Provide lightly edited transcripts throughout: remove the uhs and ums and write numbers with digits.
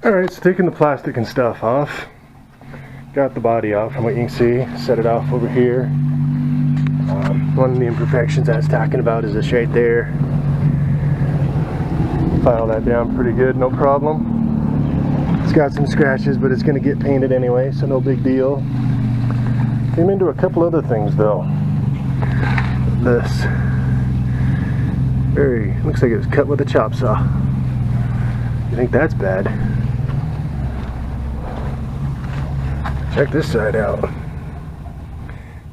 Alright, so taking the plastic and stuff off, got the body off, and what you can see, set it off over here. One of the imperfections I was talking about is this right there. File that down pretty good, no problem. It's got some scratches, but it's going to get painted anyway, so no big deal. Came into a couple other things though. This looks like it was cut with a chop saw. You think that's bad? Check this side out.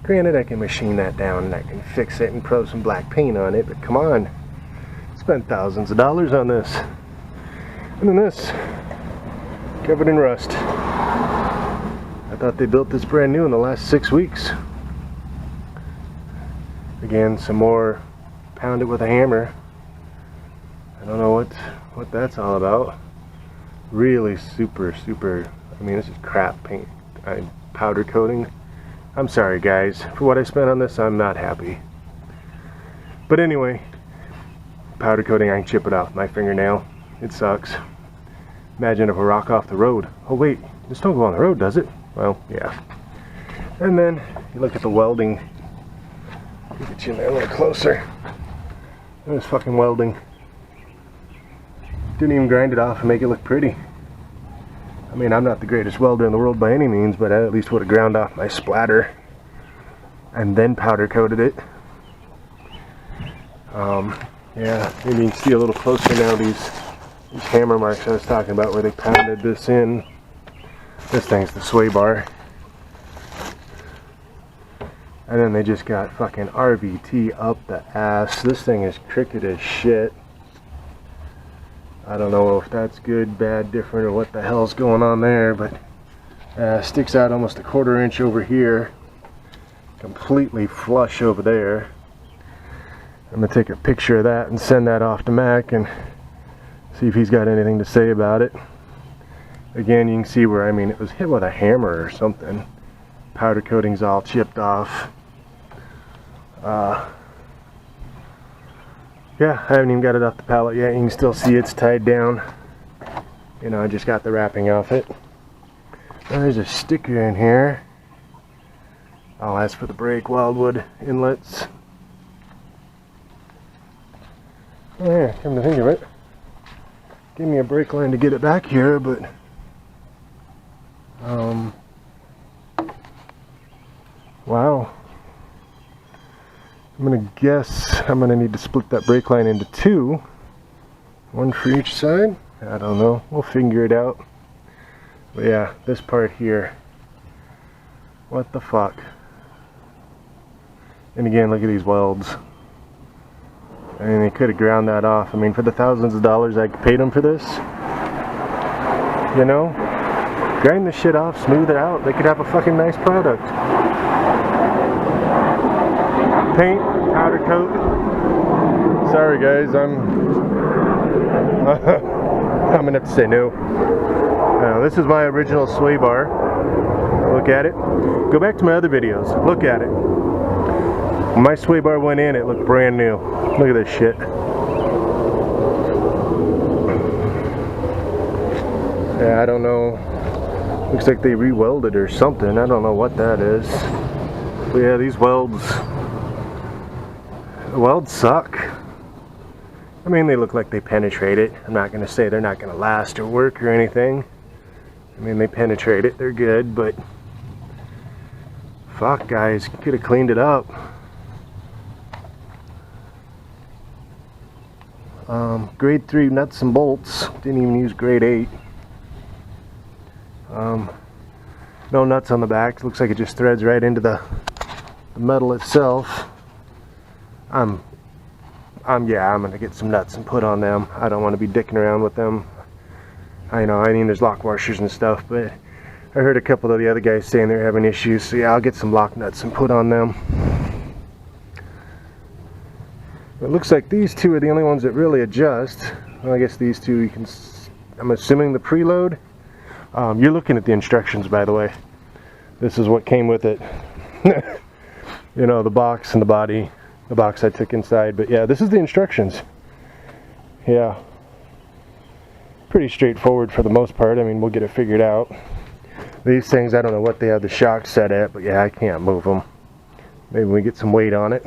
Granted, I can machine that down and I can fix it and throw some black paint on it, but come on. Spent thousands of dollars on this. And then this, covered in rust. I thought they built this brand new in the last 6 weeks. Again, some more pound it with a hammer. I don't know what that's all about. Really super, I mean, this is crap paint. Powder coating. I'm sorry guys, for what I spent on this, I'm not happy. But anyway, powder coating, I can chip it off with my fingernail. It sucks. Imagine if a rock off the road. Oh wait, this don't go on the road, does it? Well, yeah. And then you look at the welding. Get you in there a little closer. There's fucking welding. Didn't even grind it off and make it look pretty. I mean, I'm not the greatest welder in the world by any means, but I at least would have ground off my splatter and then powder coated it. Yeah, maybe you can see a little closer now these hammer marks I was talking about where they pounded this in. This thing's the sway bar. And then they just got fucking RVT up the ass. This thing is crooked as shit. I don't know if that's good, bad, different, or what the hell's going on there, but sticks out almost a 1/4 inch over here. Completely flush over there. I'm going to take a picture of that and send that off to Mac and see if he's got anything to say about it. Again, you can see where, I mean, it was hit with a hammer or something. Powder coating's all chipped off. Yeah, I haven't even got it off the pallet yet. You can still see it's tied down. You know, I just got the wrapping off it. There's a sticker in here. I'll ask for the brake wildwood inlets. Oh yeah, come to think of it. Give me a brake line to get it back here, but wow. I'm gonna guess I'm gonna need to split that brake line into 2. One for each side. I don't know. We'll figure it out. But yeah, this part here. What the fuck? And again, look at these welds. I mean, they could have ground that off. I mean, for the thousands of dollars I paid them for this, you know, grind this shit off, smooth it out. They could have a fucking nice product. Paint, powder coat. Sorry guys, I'm gonna have to say no. This is my original sway bar. Look at it. Go back to my other videos. Look at it. When my sway bar went in, it looked brand new. Look at this shit. Yeah, I don't know. Looks like they re-welded or something. I don't know what that is. But yeah, these welds. The welds suck. I mean, they look like they penetrate it. I'm not going to say they're not going to last or work or anything. I mean, they penetrate it. They're good, but fuck, guys, could have cleaned it up. Grade 3 nuts and bolts. Didn't even use grade 8. No nuts on the back. Looks like it just threads right into the metal itself. I'm gonna get some nuts and put on them. I don't want to be dicking around with them. I know, I mean, there's lock washers and stuff, but I heard a couple of the other guys saying they're having issues, so yeah, I'll get some lock nuts and put on them. It looks like these two are the only ones that really adjust. Well, I guess these two you can, I'm assuming the preload. You're looking at the instructions, by the way. This is what came with it. You know, the box and the body. The box I took inside, but yeah, this is the instructions. Yeah. pretty straightforward for the most part. I mean, we'll get it figured out. These things, I don't know what they have the shock set at, but yeah, I can't move them. Maybe we get some weight on it.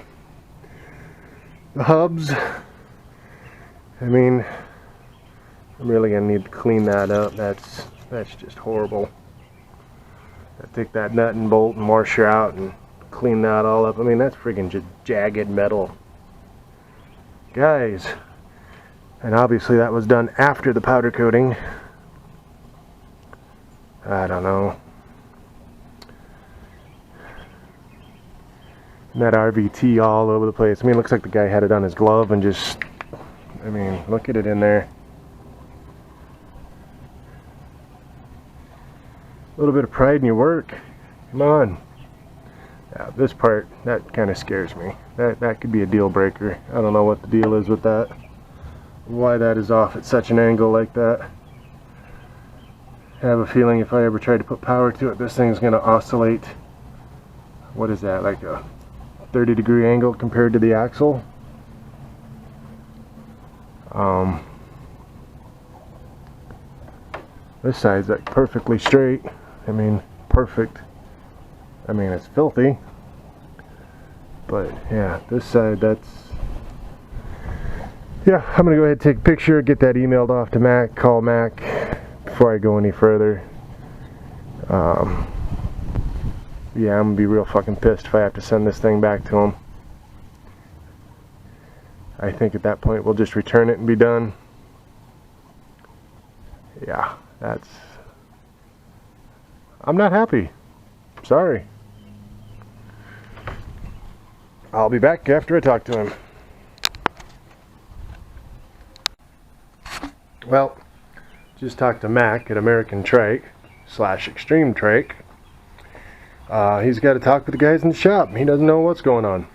The hubs, I mean, I'm really gonna need to clean that up. That's just horrible. I take that nut and bolt and washer out and clean that all up. I mean, that's friggin' just jagged metal, guys. And obviously that was done after the powder coating. I don't know. And that RVT all over the place. I mean, it looks like the guy had it on his glove and just, I mean, look at it in there. A little bit of pride in your work. Come on. Yeah, this part, that kind of scares me. That could be a deal breaker. I don't know what the deal is with that. Why that is off at such an angle like that. I have a feeling if I ever try to put power to it, this thing's going to oscillate. What is that, like a 30-degree angle compared to the axle? This side's like perfectly straight. I mean, perfect. I mean, it's filthy. But yeah, this side, that's... Yeah, I'm going to go ahead and take a picture, get that emailed off to Mac, call Mac before I go any further. Yeah, I'm going to be real fucking pissed if I have to send this thing back to him. I think at that point we'll just return it and be done. Yeah, that's... I'm not happy. Sorry. I'll be back after I talk to him. Well, just talked to Mac at American Trike / Extreme Trike. He's got to talk with the guys in the shop. He doesn't know what's going on.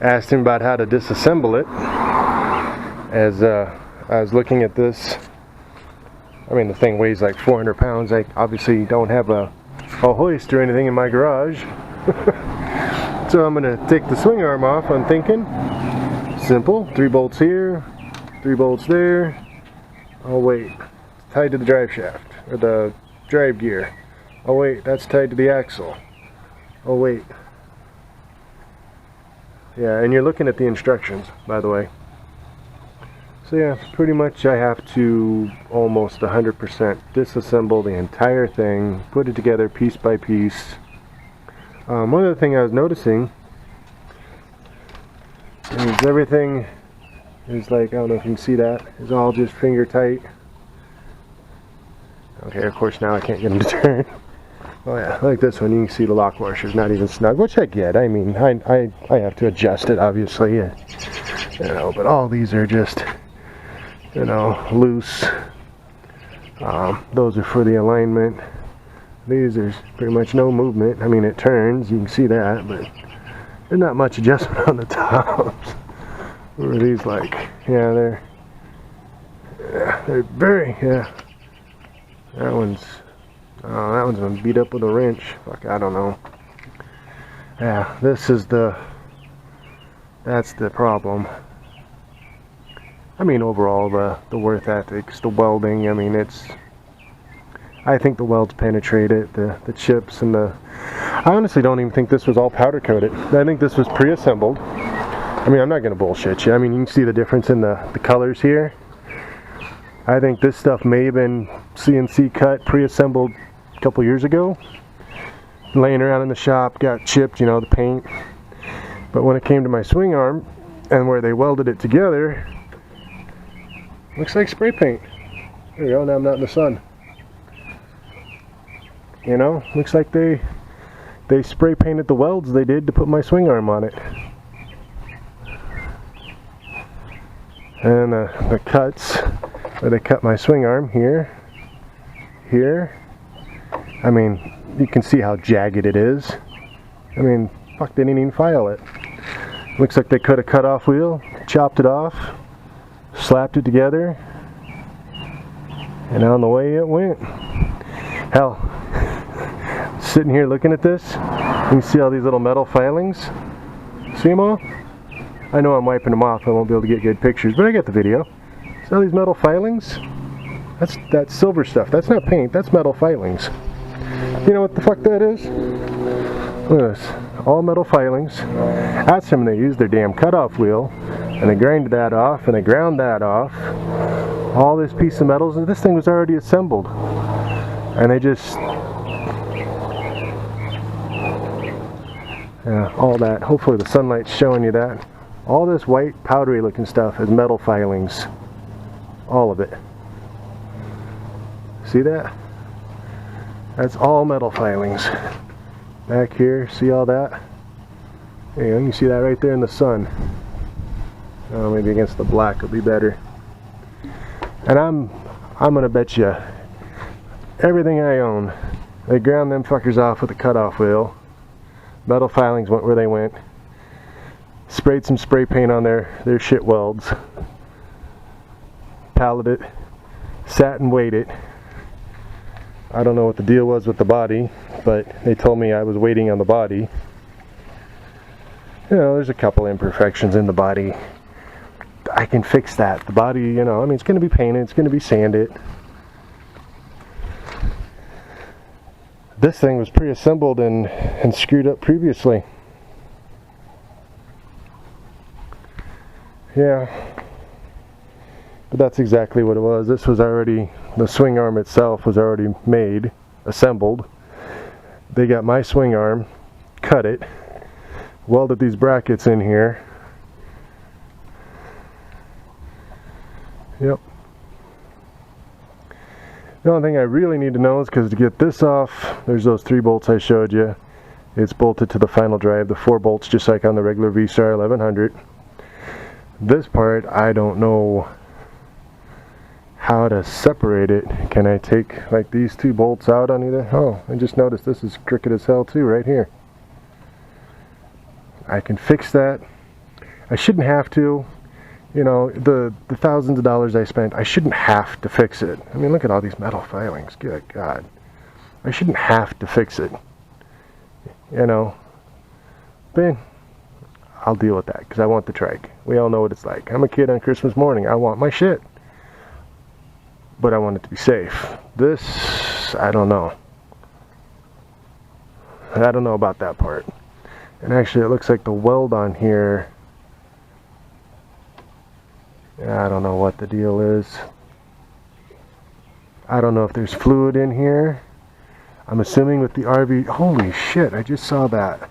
Asked him about how to disassemble it. As I was looking at this, I mean, the thing weighs like 400 pounds. I obviously don't have a hoist or anything in my garage. So I'm going to take the swing arm off, I'm thinking. Simple. 3 bolts here, 3 bolts there. Oh wait, it's tied to the drive shaft, or the drive gear. Oh wait, that's tied to the axle. Oh wait. Yeah, and you're looking at the instructions, by the way. So yeah, pretty much I have to almost 100% disassemble the entire thing, put it together piece by piece. One other thing I was noticing is everything is like, I don't know if you can see that, is all just finger tight. Okay, of course now I can't get them to turn. Oh yeah, like this one, you can see the lock washer's not even snug, which I get. I mean, I have to adjust it, obviously. You know, but all these are just, you know, loose. Those are for the alignment. These, there's pretty much no movement. I mean, it turns, you can see that, but there's not much adjustment on the tops. What are these like? Yeah, they're very, yeah. That one's been beat up with a wrench. Fuck, I don't know. Yeah, this is that's the problem. I mean, overall, the work ethics, the welding, I mean, I think the welds penetrated, the chips and I honestly don't even think this was all powder coated. I think this was pre-assembled. I mean, I'm not going to bullshit you. I mean, you can see the difference in the colors here. I think this stuff may have been CNC cut, pre-assembled a couple years ago. Laying around in the shop, got chipped, you know, the paint. But when it came to my swing arm, and where they welded it together, looks like spray paint. There you go, now I'm not in the sun. You know, looks like they spray painted the welds they did to put my swing arm on it. And the cuts where they cut my swing arm here, I mean, you can see how jagged it is. I mean, fuck, they didn't even file it. Looks like they cut a cut-off wheel, chopped it off, slapped it together, and on the way it went. Hell, sitting here looking at this, you can see all these little metal filings. See them all? I know I'm wiping them off, I won't be able to get good pictures, but I get the video. See all these metal filings? That's that silver stuff. That's not paint, that's metal filings. You know what the fuck that is? Look at this. All metal filings. That's when they use their damn cutoff wheel and they grind that off and they ground that off. All this piece of metals, and this thing was already assembled. And they just... yeah, all that. Hopefully the sunlight's showing you that. All this white powdery looking stuff is metal filings. All of it. See that? That's all metal filings. Back here, see all that? There you go, you can see that right there in the sun. Oh, maybe against the black will be better. And I'm gonna bet you everything I own, they ground them fuckers off with a cutoff wheel. Metal filings went where they went. Sprayed some spray paint on their shit welds. Palleted it. Sat and weighed it. I don't know what the deal was with the body, but they told me I was waiting on the body. You know, there's a couple imperfections in the body. I can fix that. The body, you know, I mean, it's going to be painted, it's going to be sanded. This thing was pre-assembled and screwed up previously. Yeah. But that's exactly what it was. This was already, the swing arm itself was already made, assembled. They got my swing arm, cut it, welded these brackets in here. Yep. The only thing I really need to know is, because to get this off, there's those 3 bolts I showed you. It's bolted to the final drive, the 4 bolts just like on the regular VStar 1100. This part, I don't know how to separate it. Can I take like these 2 bolts out on either? Oh, I just noticed this is crooked as hell too right here. I can fix that. I shouldn't have to. You know, the thousands of dollars I spent, I shouldn't have to fix it. I mean, look at all these metal filings. Good God. I shouldn't have to fix it. You know. But I'll deal with that because I want the trike. We all know what it's like. I'm a kid on Christmas morning. I want my shit. But I want it to be safe. This, I don't know. I don't know about that part. And actually, it looks like the weld on here, I don't know what the deal is. I don't know if there's fluid in here. I'm assuming with the RV, holy shit, I just saw that.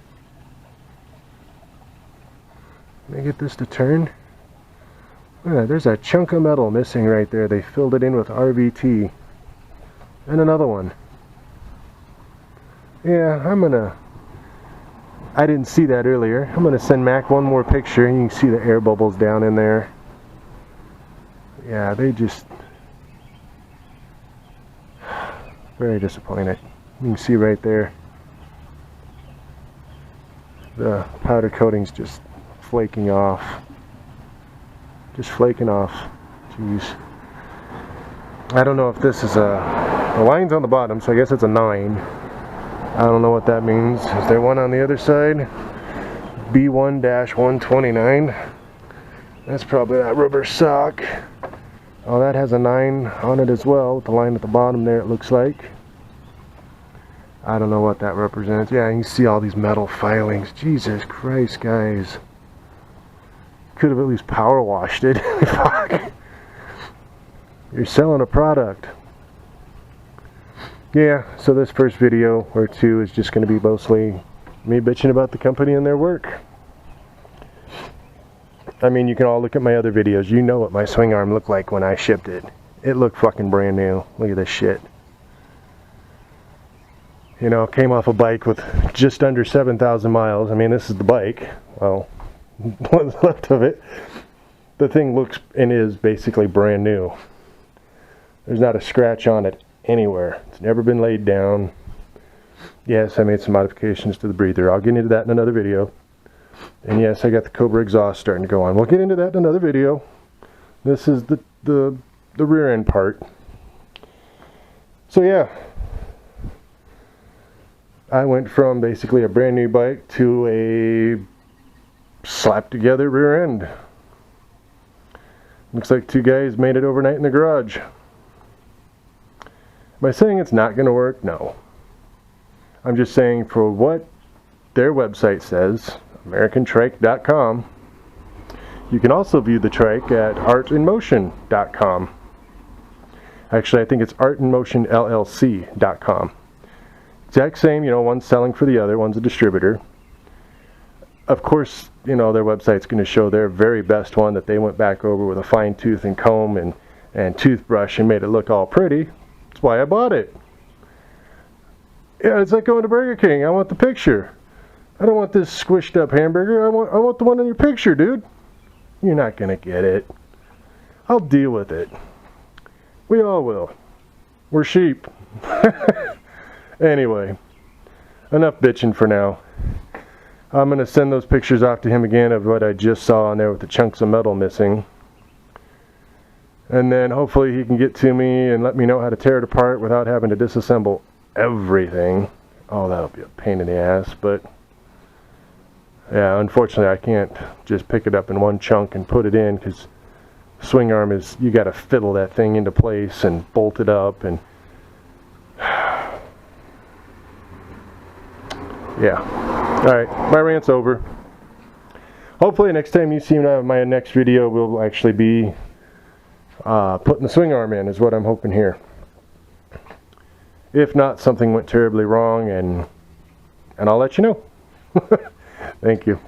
Let me get this to turn. Yeah, there's a chunk of metal missing right there. They filled it in with RVT. And another one. Yeah, I didn't see that earlier. I'm gonna send Mac one more picture and you can see the air bubbles down in there. Yeah, they just... very disappointed. You can see right there. The powder coating's just flaking off. Just flaking off. Jeez. I don't know if this is a... the line's on the bottom, so I guess it's a 9. I don't know what that means. Is there one on the other side? B1-129. That's probably that rubber sock. Oh, that has a 9 on it as well, with the line at the bottom there, it looks like. I don't know what that represents. Yeah, you can see all these metal filings. Jesus Christ, guys. Could have at least power washed it. Fuck. You're selling a product. Yeah, so this first video or 2 is just going to be mostly me bitching about the company and their work. I mean, you can all look at my other videos. You know what my swing arm looked like when I shipped it. It looked fucking brand new. Look at this shit. You know, came off a bike with just under 7,000 miles. I mean, this is the bike. Well, what's left of it. The thing looks and is basically brand new. There's not a scratch on it anywhere. It's never been laid down. Yes, I made some modifications to the breather. I'll get into that in another video. And yes, I got the Cobra exhaust starting to go on. We'll get into that in another video. This is the rear end part. So yeah, I went from basically a brand new bike to a slapped together rear end. Looks like two guys made it overnight in the garage. Am I saying it's not going to work? No. I'm just saying for what their website says, AmericanTrike.com, you can also view the trike at artinmotion.com. Actually, I think it's artinmotionllc.com. Exact same, you know, one's selling for the other, one's a distributor. Of course, you know, their website's going to show their very best one that they went back over with a fine tooth and comb and toothbrush and made it look all pretty. That's why I bought it. Yeah, it's like going to Burger King. I want the picture. I don't want this squished up hamburger. I want the one in your picture, dude. You're not going to get it. I'll deal with it. We all will. We're sheep. Anyway, enough bitching for now. I'm going to send those pictures off to him again of what I just saw on there with the chunks of metal missing. And then hopefully he can get to me and let me know how to tear it apart without having to disassemble everything. Oh, that'll be a pain in the ass, but yeah, unfortunately I can't just pick it up in one chunk and put it in, because swing arm is, you got to fiddle that thing into place and bolt it up, and yeah. Alright, my rant's over. Hopefully next time you see my next video will actually be putting the swing arm in, is what I'm hoping here. If not, something went terribly wrong, and I'll let you know. Thank you.